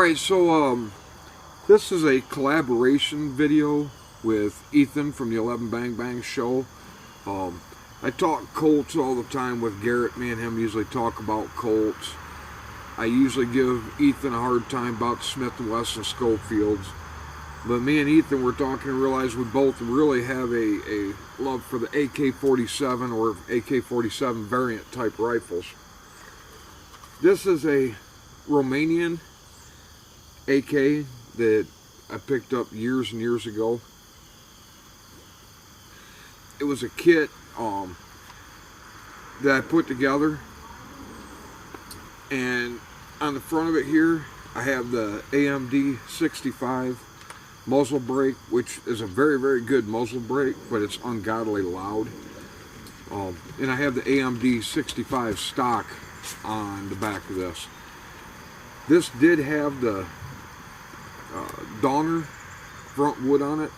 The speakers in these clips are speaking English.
Alright, so this is a collaboration video with Ethan from the 11 Bang Bang show. I talk Colts all the time with Garrett. Me and him usually talk about Colts. I usually give Ethan a hard time about Smith & Wesson Schofields. But me and Ethan were talking and realized we both really have a love for the AK-47 or AK-47 variant type rifles. This is a Romanian AK that I picked up years and years ago. It was a kit that I put together, and on the front of it here I have the AMD 65 muzzle brake, which is a very, very good muzzle brake, but it's ungodly loud. And I have the AMD 65 stock on the back of this. This did have the Donger front wood on it.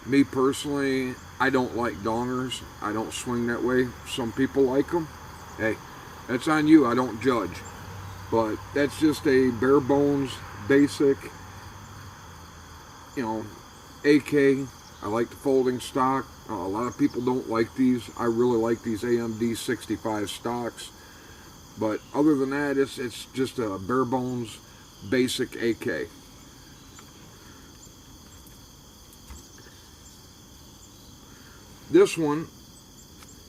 Me personally, I don't like Dongers. I don't swing that way. Some people like them. Hey, that's on you. I don't judge. But that's just a bare bones, basic, AK. I like the folding stock. A lot of people don't like these. I really like these AMD 65 stocks. But other than that, it's just a bare bones, basic AK. This one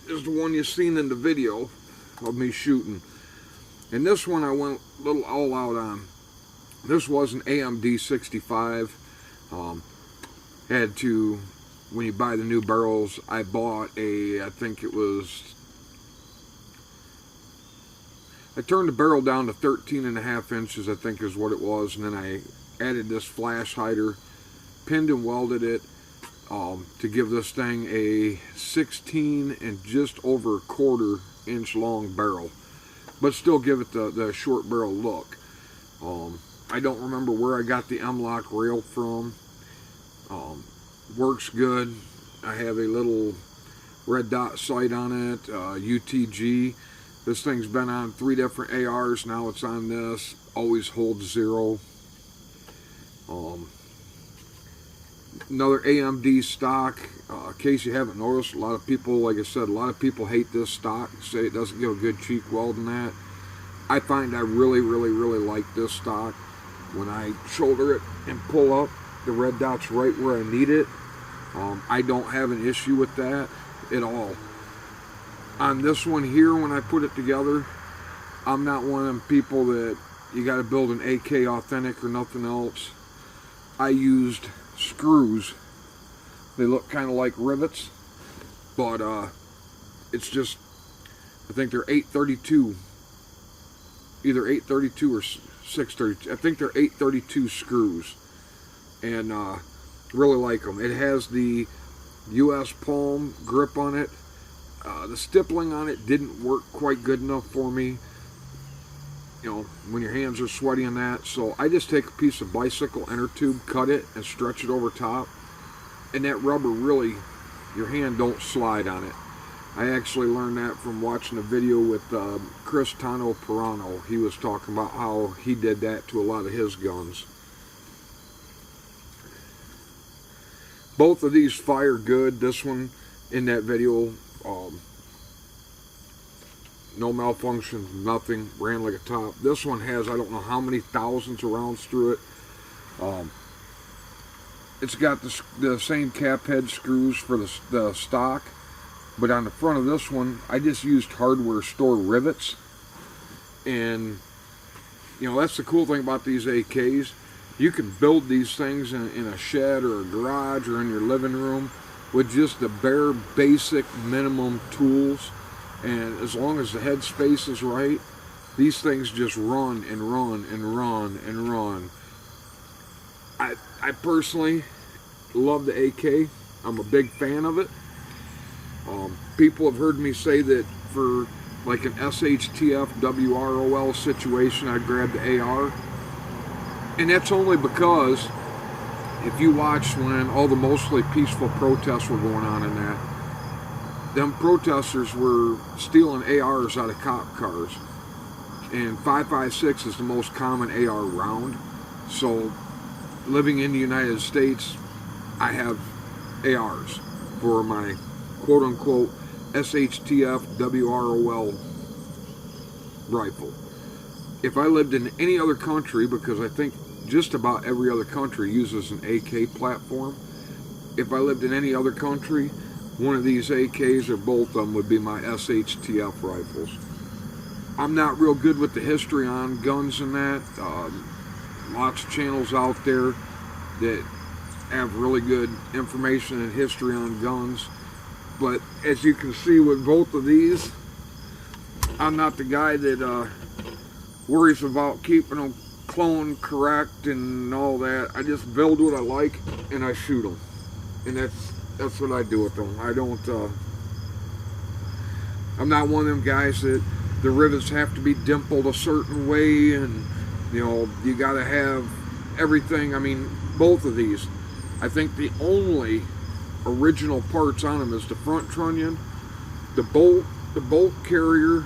is the one you've seen in the video of me shooting. And this one I went a little all out on. This was an AMD 65. Had to, when you buy the new barrels, I bought I turned the barrel down to 13.5 inches, I think is what it was, and then I added this flash hider, pinned and welded it to give this thing a 16 and just over a 1/4 inch long barrel, but still give it the short barrel look. I don't remember where I got the M-LOK rail from. Works good. I have a little red dot sight on it, UTG. This thing's been on 3 different ARs, now it's on this. Always holds 0. Another AMD stock. In case you haven't noticed, a lot of people, like I said, a lot of people hate this stock, say it doesn't give a good cheek weld in that. I find I really, really, really like this stock. When I shoulder it and pull up, the red dot's right where I need it. I don't have an issue with that at all. On this one here, when I put it together, I'm not one of them people that you got to build an AK authentic or nothing else. I used screws. They look kind of like rivets, but it's just, I think they're 832, either 832 or 632. I think they're 832 screws, and really like them. It has the US palm grip on it. The stippling on it didn't work quite good enough for me, when your hands are sweaty and that. So I just take a piece of bicycle inner tube, cut it, and stretch it over top. And that rubber really, your hand don't slide on it. I actually learned that from watching a video with Chris Tano Pirano. He was talking about how he did that to a lot of his guns. Both of these fire good. This one in that video, no malfunctions, nothing, ran like a top. This one has, I don't know how many thousands of rounds through it. It's got the same cap head screws for the stock, but on the front of this one, I just used hardware store rivets. And that's the cool thing about these AKs. You can build these things in a shed or a garage or in your living room with just the bare basic minimum tools, and as long as the head space is right, these things just run and run and run and run. I personally love the AK. I'm a big fan of it. People have heard me say that for like an SHTF WROL situation, I'd grab the AR, and that's only because if you watched when all the mostly peaceful protests were going on in that, them protesters were stealing ARs out of cop cars. And 5.56 is the most common AR round. So living in the United States, I have ARs for my quote-unquote SHTF WROL rifle. If I lived in any other country, because I think just about every other country uses an AK platform, if I lived in any other country, one of these AKs or both of them would be my SHTF rifles. I'm not real good with the history on guns and that. Lots of channels out there that have really good information and history on guns. But as you can see with both of these, I'm not the guy that worries about keeping them clone correct and all that. I just build what I like and I shoot them. And that's what I do with them. I don't, I'm not one of them guys that the rivets have to be dimpled a certain way and, you know, you gotta have everything. I mean, both of these, I think the only original parts on them is the front trunnion, the bolt carrier,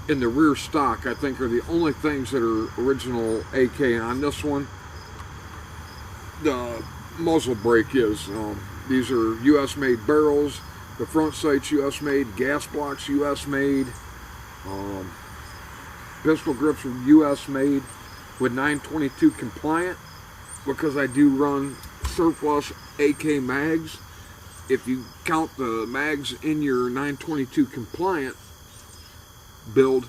and the rear stock. I think are the only things that are original AK. On this one, the muzzle brake is. These are U.S. made barrels. The front sight's U.S. made. Gas blocks U.S. made. Pistol grips are U.S. made with 922 compliant, because I do run surplus AK mags. If you count the mags in your 922 compliant build,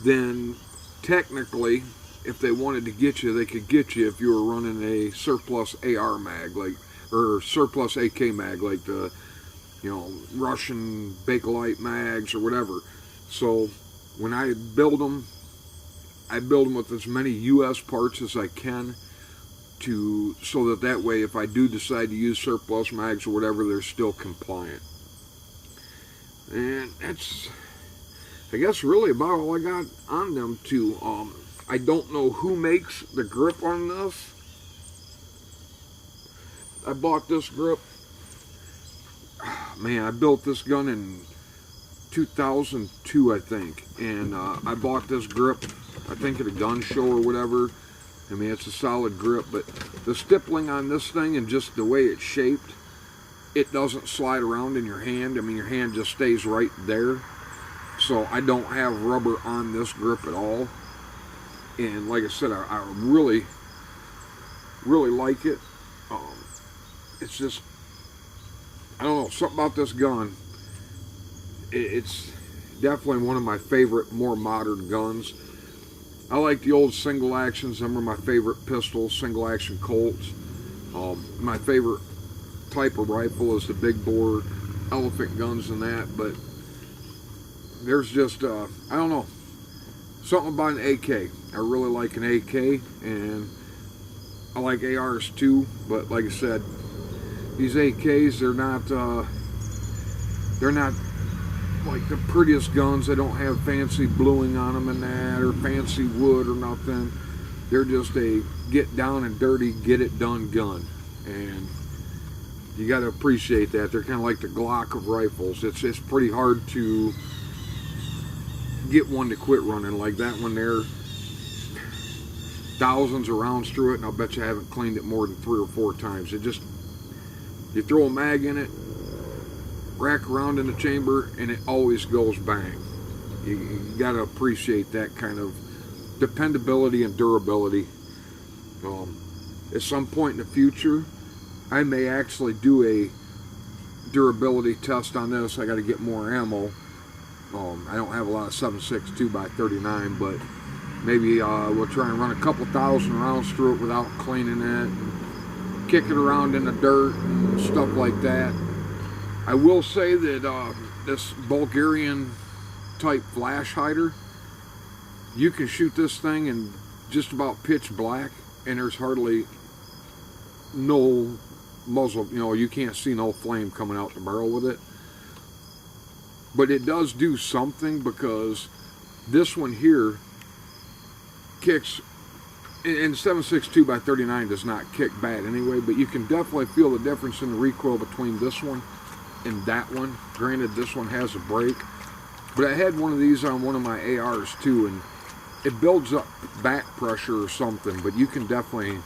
then technically, if they wanted to get you, they could get you if you were running a surplus AR mag, like, or surplus AK mag, like the, you know, Russian Bakelite mags or whatever. So when I build them with as many U.S. parts as I can, so that way if I do decide to use surplus mags or whatever, they're still compliant. And that's, I guess, really about all I got on them too. I don't know who makes the grip on this. I bought this grip, man, I built this gun in 2002, I think, and I bought this grip, I think at a gun show or whatever. I mean, it's a solid grip, but the stippling on this thing and just the way it's shaped, it doesn't slide around in your hand. I mean, your hand just stays right there. So I don't have rubber on this grip at all. And like I said, I really, really like it. It's just, I don't know, something about this gun. It's definitely one of my favorite, more modern guns. I like the old single actions. Them are my favorite pistols, single action Colts. My favorite type of rifle is the big bore elephant guns and that, but there's just, I don't know, something about an AK. I really like an AK, and I like ARs too, but like I said, these AKs, they're not like the prettiest guns. They don't have fancy bluing on them and that, or fancy wood or nothing. They're just a get down and dirty, get it done gun, and you got to appreciate that. They're kind of like the Glock of rifles. It's pretty hard to get one to quit running like that one there. Thousands of rounds through it, and I'll bet you haven't cleaned it more than 3 or 4 times. It just, you throw a mag in it, rack around in the chamber, and it always goes bang. You got to appreciate that kind of dependability and durability. At some point in the future, I may actually do a durability test on this. I got to get more ammo. I don't have a lot of 7.62 by 39, but maybe we'll try and run a couple thousand rounds through it without cleaning it, and kick it around in the dirt and stuff like that. I will say that this Bulgarian type flash hider, you can shoot this thing in just about pitch black, and there's hardly no muzzle, you know, you can't see no flame coming out the barrel with it. But it does do something, because this one here kicks, and 7.62 by 39 does not kick bad anyway, but you can definitely feel the difference in the recoil between this one and that one. Granted, this one has a brake, but I had one of these on one of my ARs too, and it builds up back pressure or something, but you can definitely,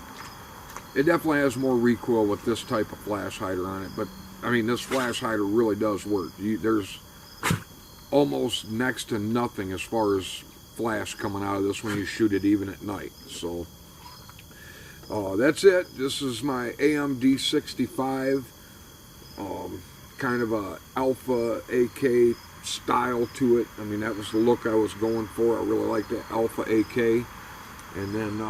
it definitely has more recoil with this type of flash hider on it. But I mean, this flash hider really does work. There's almost next to nothing as far as flash coming out of this when you shoot it even at night. So that's it. This is my AMD 65, kind of a Alpha AK style to it. I mean, that was the look I was going for. I really like the Alpha AK. And then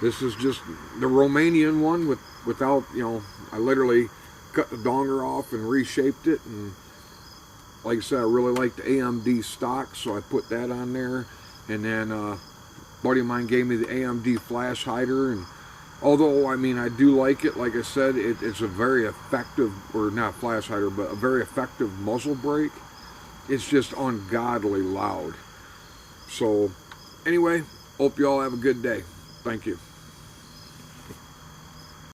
this is just the Romanian one without, you know, I literally cut the donger off and reshaped it. And like I said, I really like the AMD stock, so I put that on there. And then a buddy of mine gave me the AMD flash hider, and although, I mean, I do like it, like I said, it's a very effective, or not flash hider, but a very effective muzzle brake. It's just ungodly loud. So, anyway, hope you all have a good day. Thank you.